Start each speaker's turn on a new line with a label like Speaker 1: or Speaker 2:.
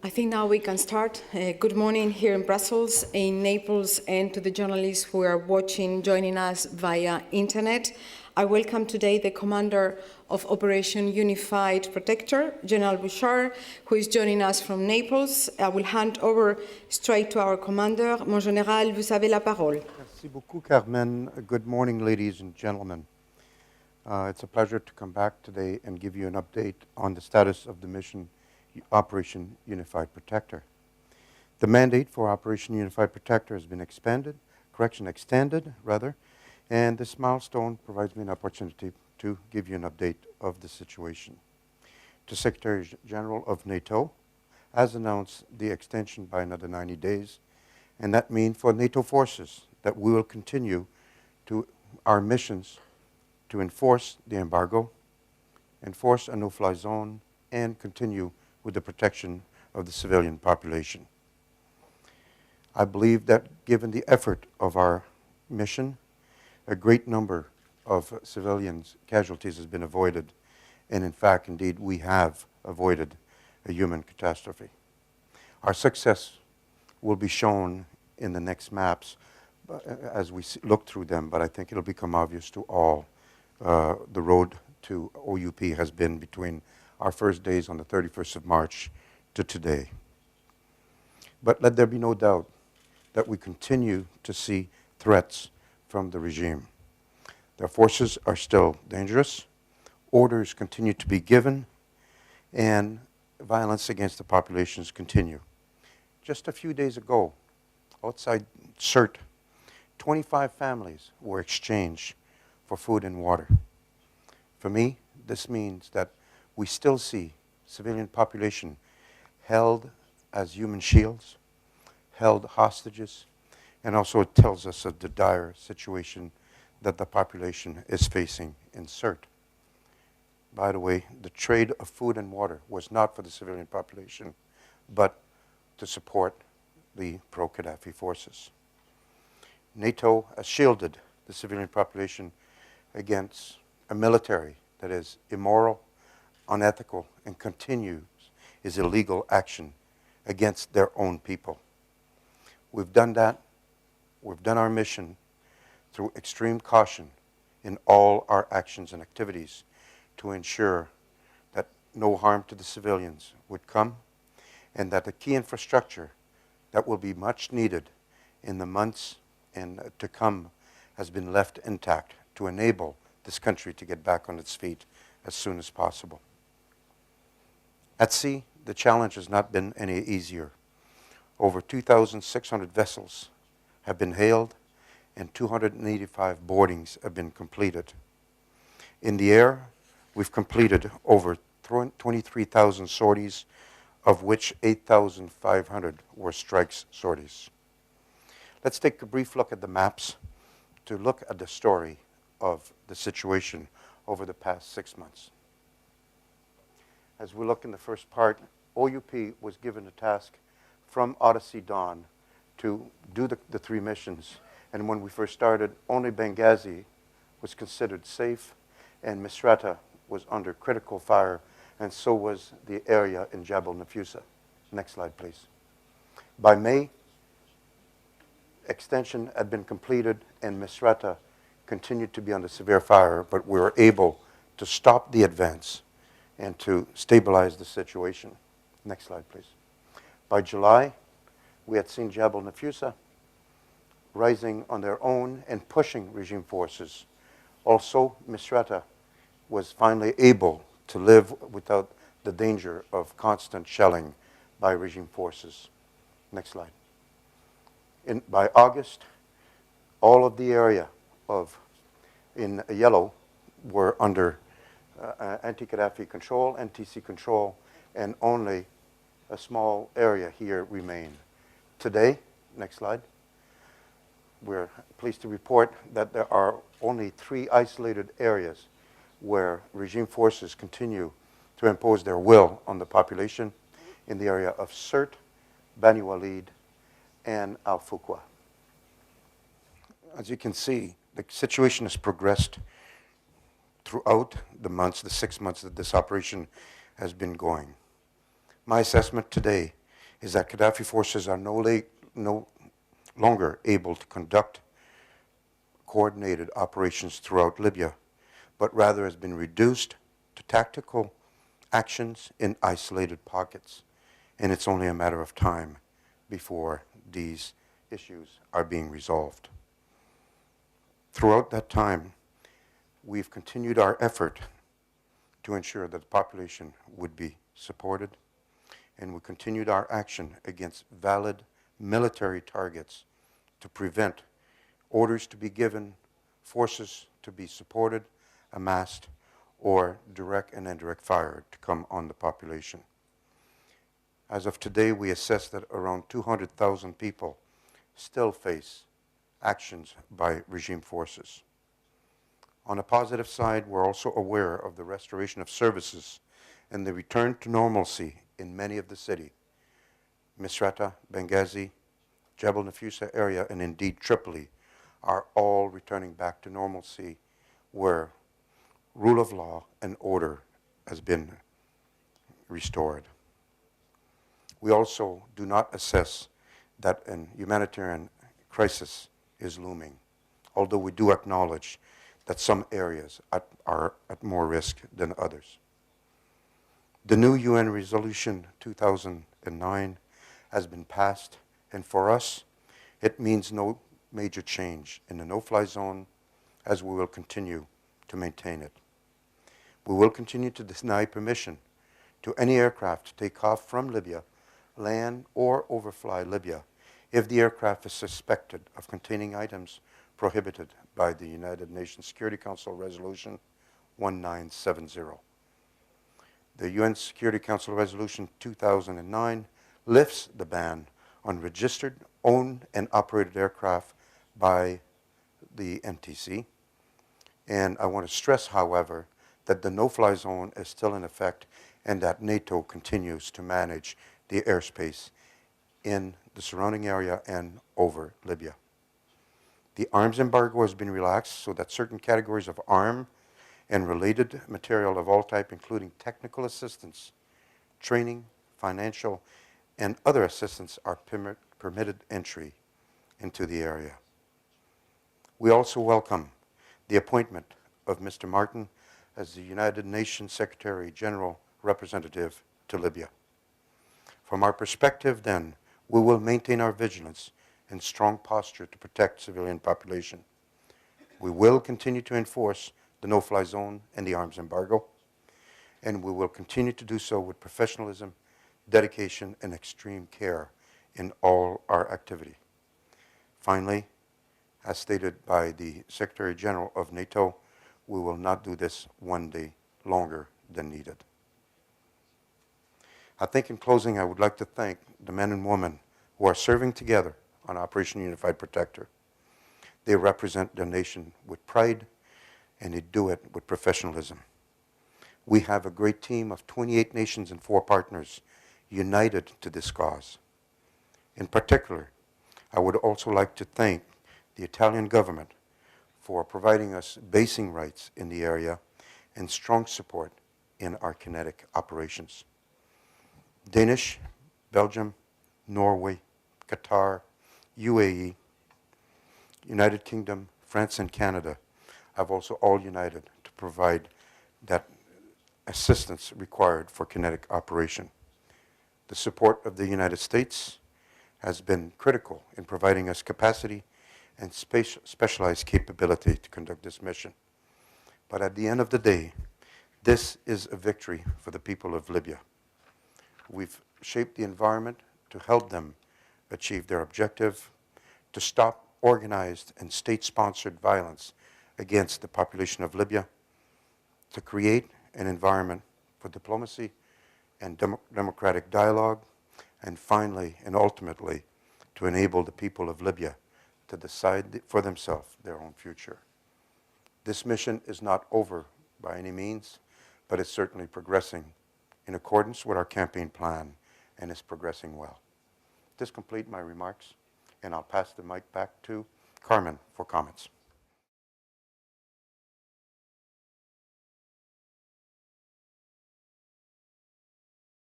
Speaker 1: I think now we can start. Good morning here in Brussels, in Naples, and to the journalists who are watching, joining us via internet. I welcome today the Commander of Operation Unified Protector, General Bouchard, who is joining us from Naples. I will hand over straight to our Commander. Mon Général, vous avez la parole.
Speaker 2: Merci beaucoup, Carmen. Good morning, ladies and gentlemen. It's a pleasure to come back today and give you an update on the status of the mission Operation Unified Protector. The mandate for Operation Unified Protector has been extended, and this milestone provides me an opportunity to give you an update of the situation. The Secretary General of NATO has announced the extension by another 90 days, and that means for NATO forces that we will continue to our missions to enforce the embargo, enforce a no-fly zone, and continue with the protection of the civilian population. I believe that given the effort of our mission, a great number of civilians' casualties has been avoided, and in fact, indeed, we have avoided a human catastrophe. Our success will be shown in the next maps as we look through them, but I think it'll become obvious to all the road to OUP has been between our first days on the 31st of March to today. But let there be no doubt that we continue to see threats from the regime. Their forces are still dangerous, orders continue to be given, and violence against the populations continue. Just a few days ago, outside Sirte, 25 families were exchanged for food and water. For me, this means that we still see civilian population held as human shields, held hostages, and also it tells us of the dire situation that the population is facing in Sirte. By the way, the trade of food and water was not for the civilian population, but to support the pro-Gaddafi forces. NATO has shielded the civilian population against a military that is immoral, unethical, and continues is illegal action against their own people. We've done that. We've done our mission through extreme caution in all our actions and activities to ensure that no harm to the civilians would come and that the key infrastructure that will be much needed in the months and to come has been left intact to enable this country to get back on its feet as soon as possible. At sea, the challenge has not been any easier. Over 2,600 vessels have been hailed and 285 boardings have been completed. In the air, we've completed over 23,000 sorties, of which 8,500 were strikes sorties. Let's take a brief look at the maps to look at the story of the situation over the past 6 months. As we look in the first part, OUP was given a task from Odyssey Dawn to do the three missions. And when we first started, only Benghazi was considered safe, and Misrata was under critical fire, and so was the area in Jabal Nafusa. Next slide, please. By May, extension had been completed, and Misrata continued to be under severe fire, but we were able to stop the advance and to stabilize the situation. Next slide, please. By July, we had seen Jabal Nafusa rising on their own and pushing regime forces. Also, Misrata was finally able to live without the danger of constant shelling by regime forces. Next slide. By August, all of the area in yellow were under anti-Gaddafi control, NTC control, and only a small area here remained. Today, next slide, we're pleased to report that there are only 3 isolated areas where regime forces continue to impose their will on the population in the area of Sirte, Bani Walid, and Al Fuqua. As you can see, the situation has progressed throughout the months, the 6 months that this operation has been going. My assessment today is that Gaddafi forces are no longer able to conduct coordinated operations throughout Libya, but rather has been reduced to tactical actions in isolated pockets. And it's only a matter of time before these issues are being resolved. Throughout that time, we've continued our effort to ensure that the population would be supported, and we continued our action against valid military targets to prevent orders to be given, forces to be supported, amassed, or direct and indirect fire to come on the population. As of today, we assess that around 200,000 people still face actions by regime forces. On a positive side, we're also aware of the restoration of services and the return to normalcy in many of the city. Misrata, Benghazi, Jebel Nafusa area, and indeed Tripoli are all returning back to normalcy, where rule of law and order has been restored. We also do not assess that a humanitarian crisis is looming, although we do acknowledge that some areas are at more risk than others. The new UN Resolution 2009 has been passed, and for us, it means no major change in the no-fly zone, as we will continue to maintain it. We will continue to deny permission to any aircraft to take off from Libya, land, or overfly Libya if the aircraft is suspected of containing items prohibited by the United Nations Security Council Resolution 1970. The UN Security Council Resolution 2009 lifts the ban on registered, owned, and operated aircraft by the NTC. And I want to stress, however, that the no-fly zone is still in effect and that NATO continues to manage the airspace in the surrounding area and over Libya. The arms embargo has been relaxed so that certain categories of arm and related material of all type, including technical assistance, training, financial, and other assistance, are permitted entry into the area. We also welcome the appointment of Mr. Martin as the United Nations Secretary General Representative to Libya. From our perspective, then, we will maintain our vigilance and strong posture to protect civilian population. We will continue to enforce the no-fly zone and the arms embargo, and we will continue to do so with professionalism, dedication, and extreme care in all our activity. Finally, as stated by the Secretary General of NATO, we will not do this one day longer than needed. I think in closing, I would like to thank the men and women who are serving together on Operation Unified Protector. They represent their nation with pride, and they do it with professionalism. We have a great team of 28 nations and 4 partners united to this cause. In particular, I would also like to thank the Italian government for providing us basing rights in the area and strong support in our kinetic operations. Danish, Belgium, Norway, Qatar, UAE, United Kingdom, France, and Canada have also all united to provide that assistance required for kinetic operation. The support of the United States has been critical in providing us capacity and specialized capability to conduct this mission. But at the end of the day, this is a victory for the people of Libya. We've shaped the environment to help them achieve their objective, to stop organized and state-sponsored violence against the population of Libya, to create an environment for diplomacy and democratic dialogue, and finally and ultimately to enable the people of Libya to decide for themselves their own future. This mission is not over by any means, but it's certainly progressing in accordance with our campaign plan and is progressing well. This completes my remarks, and I'll pass the mic back to Carmen for comments.